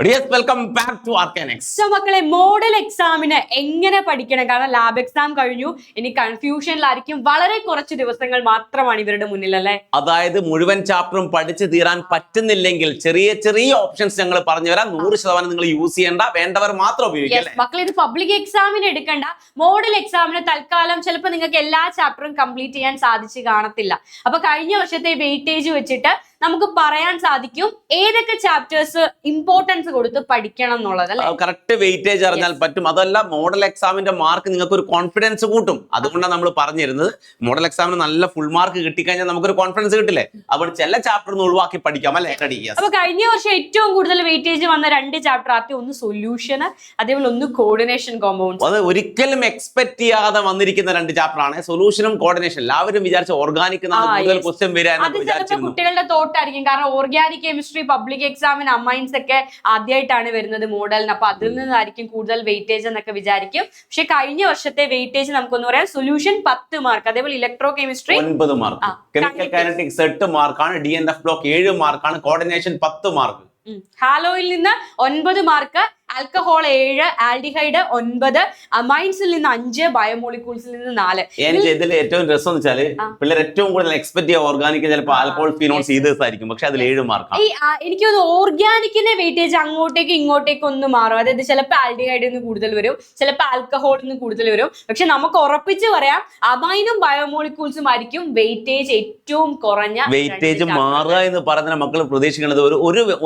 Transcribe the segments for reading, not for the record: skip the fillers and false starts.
Welcome back to ആർക്കാനെക്സ്. So മക്കളെ, model എക്സാമിന് എങ്ങനെ പഠിക്കണം? കാരണം ലാബ് എക്സാം കഴിഞ്ഞു, ഇനി കൺഫ്യൂഷനിലായിരിക്കും. വളരെ കുറച്ച് ദിവസങ്ങൾ മാത്രമാണ് ഇവരുടെ മുന്നിൽ, അല്ലേ? അതായത് മുഴുവൻ ചാപ്റ്ററും പഠിച്ചു തീരാൻ പറ്റുന്നില്ലെങ്കിൽ ചെറിയ ചെറിയ ഓപ്ഷൻസ് ഞങ്ങൾ പറഞ്ഞു തരാം. 100% നിങ്ങൾ യൂസ് ചെയ്യേണ്ട, വേണ്ടവർ മാത്രം ഉപയോഗിക്കാം. മക്കളെ, ഇത് പബ്ലിക് എക്സാമിന് എടുക്കണ്ട. മോഡൽ എക്സാമിന് തൽക്കാലം ചിലപ്പോൾ നിങ്ങൾക്ക് എല്ലാ ചാപ്റ്ററും കംപ്ലീറ്റ് ചെയ്യാൻ സാധിച്ചു കാണത്തില്ല. അപ്പൊ കഴിഞ്ഞ വർഷത്തെ വെയിറ്റേജ് വെച്ചിട്ട് നമുക്ക് പറയാൻ സാധിക്കും ഏതൊക്കെ ചാപ്റ്റേഴ്സ് ഇമ്പോർട്ടൻസ് കൊടുത്ത് പഠിക്കണം എന്നുള്ളത്. കറക്റ്റ് വെയിറ്റേജ് അറിഞ്ഞാൽ പറ്റും. അതല്ല, മോഡൽ എക്സാമിന്റെ മാർക്ക് നിങ്ങൾക്ക് ഒരു കോൺഫിഡൻസ് കൂട്ടും. അതുകൊണ്ടാണ് നമ്മൾ പറഞ്ഞിരുന്നത് മോഡൽ എക്സാമിന് നല്ല ഫുൾ മാർക്ക് കിട്ടിക്കഴിഞ്ഞാൽ നമുക്കൊരു കോൺഫിഡൻസ് കിട്ടില്ലേ. അപ്പോൾ ചില ചാപ്റ്റർ ഒന്ന് ഒഴിവാക്കി പഠിക്കാം, അല്ലേ? അപ്പൊ കഴിഞ്ഞ വർഷം ഏറ്റവും കൂടുതൽ വെയിറ്റേജ് വന്ന 2 ചാപ്റ്റർ ആദ്യം ഒന്ന് സൊല്യൂഷൻ, അതേപോലെ ഒന്ന് കോർഡിനേഷൻ കോമ്പൗണ്ട്സ്. അത് ഒരിക്കലും എക്സ്പെക്ട് ചെയ്യാതെ വന്നിരിക്കുന്ന 2 ചാപ്റ്റർ ആണ് സൊല്യൂഷനും കോർഡിനേഷൻ. എല്ലാവരും വിചാരിച്ച ഓർഗാനിക് കൂടുതൽ ക്വസ്റ്റ്യൻ വരാൻ കുട്ടികളുടെ തോട്ടായിരിക്കും. കാരണം ഓർഗാനിക് കെമിസ്ട്രി പബ്ലിക് എക്സാമിന് അമൈൻസ് ഒക്കെ ആദ്യമായിട്ടാണ് വരുന്നത് മോഡലിന്. അപ്പൊ അതിൽ നിന്നായിരിക്കും കൂടുതൽ വെയിറ്റേജ് എന്നൊക്കെ വിചാരിക്കും. പക്ഷെ കഴിഞ്ഞ വർഷത്തെ വെയിറ്റേജ് നമുക്കൊന്ന് പറയാം. സൊല്യൂഷൻ 10 മാർക്ക്, അതേപോലെ electro chemistry 9 mark, chemical kinetics 8 മാർക്കാണ്, DNF ബ്ലോക്ക് 7 മാർക്കാണ്, കോർഡിനേഷൻ 10 മാർക്ക്. ഹാലോയിൽ നിന്ന് 9 മാർക്ക്, ആൽക്കഹോൾ 7, ആൽഡിഹൈഡ് 9, അമൈൻസിൽ നിന്ന് 5, ബയോമോളിക്യൂൾസിൽ നിന്ന് 4. എനിക്ക് ഇതിൽ ഏറ്റവും രസം എന്ന് വെച്ചാല് പിള്ളേർ ഏറ്റവും കൂടുതൽ എക്സ്പെക്ട് ചെയ്യുക ഓർഗാനിക് ചിലപ്പോൾ ആൽക്കഹോൾ ഫിനോൾസ് ഇതേഴ്സ് ആയിരിക്കും. പക്ഷെ അതിൽ 7 മാർക്കാണ്. എനിക്ക് തോന്നുന്നു ഓർഗാനിക്കിന്റെ വെയിറ്റേജ് അങ്ങോട്ടേക്ക് ഇങ്ങോട്ടേക്ക് ഒന്ന് മാറും. അതായത് ചിലപ്പോൾ ആൽഡിഹൈഡിൽ നിന്ന് കൂടുതൽ വരും, ചിലപ്പോൾ ആൽക്കഹോളിൽ നിന്ന് കൂടുതൽ വരും. പക്ഷെ നമുക്ക് ഉറപ്പിച്ച് പറയാം അമൈനും ബയോമോളിക്യൂൾസും ആയിരിക്കും വെയിറ്റേജ് ഏറ്റവും കുറഞ്ഞ. വെയിറ്റേജ് മാറുക എന്ന് പറഞ്ഞ മക്കൾ പ്രതീക്ഷിക്കുന്നത്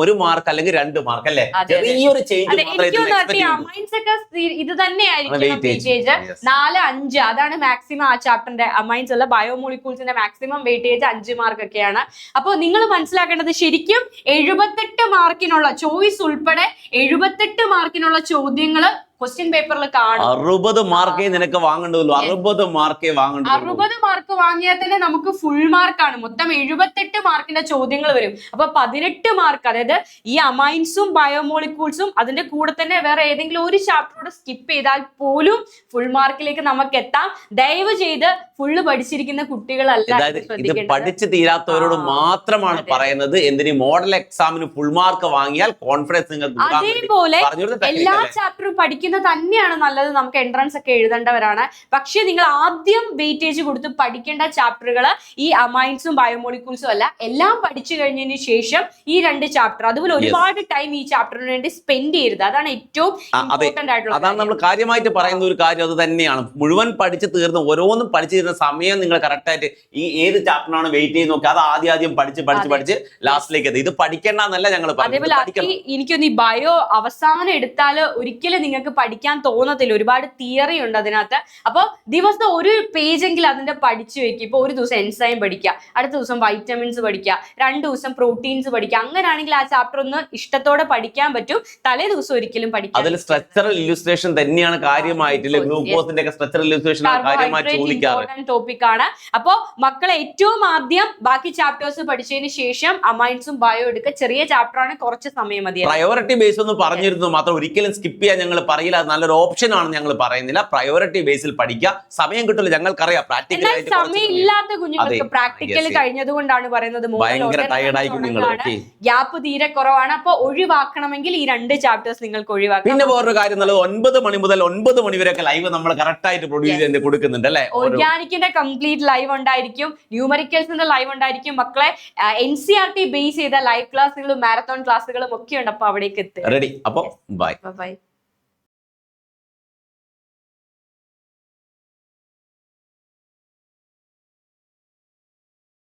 ഒരു മാർക്ക് അല്ലെങ്കിൽ 2 മാർക്ക്, അല്ലേ? ചെറിയൊരു ചേഞ്ച്. അമൈൻസ് ഒക്കെ ഇത് തന്നെയായിരിക്കും വെയിറ്റേജ് 4, 5. അതാണ് മാക്സിമം ആ ചാപ്റ്ററിന്റെ അമൈൻസ് ഉള്ള. ബയോമോളിക്യൂൾസിന്റെ മാക്സിമം വെയിറ്റേജ് 5 മാർക്ക് ഒക്കെയാണ്. അപ്പൊ നിങ്ങൾ മനസ്സിലാക്കേണ്ടത് ശരിക്കും 78 മാർക്കിനുള്ള ചോയ്സ് ഉൾപ്പെടെ 78 മാർക്കിനുള്ള ചോദ്യങ്ങള് ക്വസ്റ്റ്യൻ പേപ്പറിൽ കാണും. 60 മാർക്കേ നിനക്ക് വാങ്ങേണ്ടതുള്ളൂ. 60 മാർക്കേ വാങ്ങേണ്ടതുള്ളൂ. 60 മാർക്ക് വാങ്ങിയാൽ തന്നെ നമുക്ക് ഫുൾ മാർക്കാണ്. മൊത്തം 78 മാർക്കിന്റെ ചോദ്യങ്ങൾ വരും. അപ്പൊ 18 മാർക്ക്, അതായത് ഈ അമൈൻസും ബയോമോളിക്യൂൾസും അതിന്റെ കൂടെ തന്നെ വേറെ ഏതെങ്കിലും ഒരു ചാപ്റ്ററോട് സ്കിപ്പ് ചെയ്താൽ പോലും ഫുൾ മാർക്കിലേക്ക് നമുക്ക് എത്താം. ദയവ് ചെയ്ത് ഫുള്ള് പഠിച്ചിരിക്കുന്ന കുട്ടികളല്ല ഇത് പഠിച്ചു തീരാത്തവരോട് മാത്രമാണ് പറയുന്നത്. എന്തിന് മോഡൽ എക്സാമിന് ഫുൾ മാർക്ക് വാങ്ങിയാൽ കോൺഫിഡൻസ് നിങ്ങൾക്ക്. അതേപോലെ എല്ലാ ചാപ്റ്ററും പഠിക്കുന്ന തന്നെയാണ് നല്ലത്. നമുക്ക് എൻട്രൻസ് ഒക്കെ എഴുതേണ്ടവരാണ്. പക്ഷെ നിങ്ങൾ ആദ്യം വെയിറ്റേജ് കൊടുത്ത് പഠിക്കേണ്ട ചാപ്റ്ററുകൾ ഈ അമൈൻസും ബയോമോളിക്യൂൾസും അല്ല. എല്ലാം പഠിച്ചു കഴിഞ്ഞതിന് ശേഷം ഈ 2 ചാപ്റ്റർ, അതുപോലെ ഒരുപാട് ടൈം ഈ ചാപ്റ്ററിന് വേണ്ടി സ്പെൻഡ് ചെയ്യരുത്. അതാണ് ഏറ്റവും ഇമ്പോർട്ടന്റ് ആയിട്ടുള്ള. അതാണ് നമ്മൾ കാര്യമായിട്ട് പറയുന്ന ഒരു കാര്യം. അത് തന്നെയാണ് മുഴുവൻ പഠിച്ചു തീർന്ന് ഓരോന്നും പഠിച്ചു തീർന്ന സമയം നിങ്ങൾ കറക്റ്റ് ആയിട്ട് ഈ ഏത് ചാപ്റ്ററാണ് വെയിറ്റ് ചെയ്ത് നോക്കി അത് ആദ്യം പഠിച്ച് ലാസ്റ്റിലേക്ക് എത്തി. ഇത് പഠിക്കേണ്ടെന്നല്ല ഞങ്ങൾ പറയുന്നത്. എനിക്കൊന്ന് ഈ ബയോ അവസാനം എടുത്താൽ ഒരിക്കലും നിങ്ങൾക്ക് പഠിക്കാൻ തോന്നത്തില്ല. ഒരുപാട് തിയറി ഉണ്ട് അതിനകത്ത്. അപ്പൊ ദിവസം ഒരു പേജെങ്കിലും അതിന്റെ പഠിച്ചു വെക്കുക. ഇപ്പൊ ഒരു ദിവസം എൻസൈം പഠിക്കുക, അടുത്ത ദിവസം വൈറ്റമിൻസ് പഠിക്കുക, 2 ദിവസം പ്രോട്ടീൻസ് പഠിക്കുക. അങ്ങനെയാണെങ്കിൽ ആ ചാപ്റ്റർ ഒന്ന് ഇഷ്ടത്തോടെ പഠിക്കാൻ പറ്റും. തലേ ദിവസം ഒരിക്കലും പഠിക്കാം. അതിൽ സ്ട്രക്ചറൽ ഇല്ലുസ്ട്രേഷൻ തന്നെയാണ് കാര്യമായിട്ട്. ഗ്ലൂക്കോസിന്റെ ഒക്കെ സ്ട്രക്ചറൽ ഇല്ലുസ്ട്രേഷൻ കാര്യമായിട്ട് ചോദിക്കാറ് ടോപ്പിക് ആണ്. അപ്പൊ മക്കളെ ഏറ്റവും ആദ്യം ബാക്കി ചാപ്റ്റേഴ്സ് പഠിച്ചതിന് ശേഷം അമൈൻസും ബയോ എടുക്കുക. ചെറിയ ചാപ്റ്റർ ആണ്, കുറച്ച് സമയം മതി. പ്രയോറിറ്റി ബേസ് ഒന്ന് പറഞ്ഞിരുന്നു മാത്രം. ഒരിക്കലും സ്കിപ്പ് ചെയ്യാൻ ഞങ്ങൾ പറയില്ല. അത് നല്ലൊരു ഓപ്ഷൻ ആണ് ഞങ്ങൾ പറയുന്നില്ല. പ്രയോറിറ്റി ബേസിൽ പഠിക്കുക. സമയം കിട്ടില്ല, ഞങ്ങൾക്കറിയാം. പ്രാക്ടിക്കൽ സമയം ഇല്ലാത്ത കുഞ്ഞുങ്ങൾക്ക് പ്രാക്ടിക്കൽ കഴിഞ്ഞത് കൊണ്ടാണ് പറയുന്നത്. ഗ്യാപ്പ് തീരെ കുറവാണ്. അപ്പൊ ഒഴിവാക്കണമെങ്കിൽ ഈ 2 ചാപ്റ്റേഴ്സ് നിങ്ങൾക്ക് ഒഴിവാക്കാം. പിന്നെ വേറൊരു കാര്യം നല്ലത് 9 മണി മുതൽ 9 മണി വരെയൊക്കെ ലൈവ് നമ്മൾ കറക്റ്റ് ആയിട്ട് പ്രൊഡ്യൂസ് ചെയ്ത് കൊടുക്കുന്നുണ്ട്, അല്ലെ? ഓർഗാനിക്കിന്റെ കംപ്ലീറ്റ് ലൈവ് ഉണ്ടായിരിക്കും, ന്യൂമറിക്കൽസിന്റെ ലൈവ് ഉണ്ടായിരിക്കും. മക്കളെ NCERT ബേസ് ചെയ്ത ലൈവ് ക്ലാസ്സുകളും മാരത്തോൺ ക്ലാസ്സുകളും ഒക്കെ ഉണ്ട്. അപ്പൊ അവിടേക്ക് എത്തുക. റെഡി. അപ്പൊ ബൈ.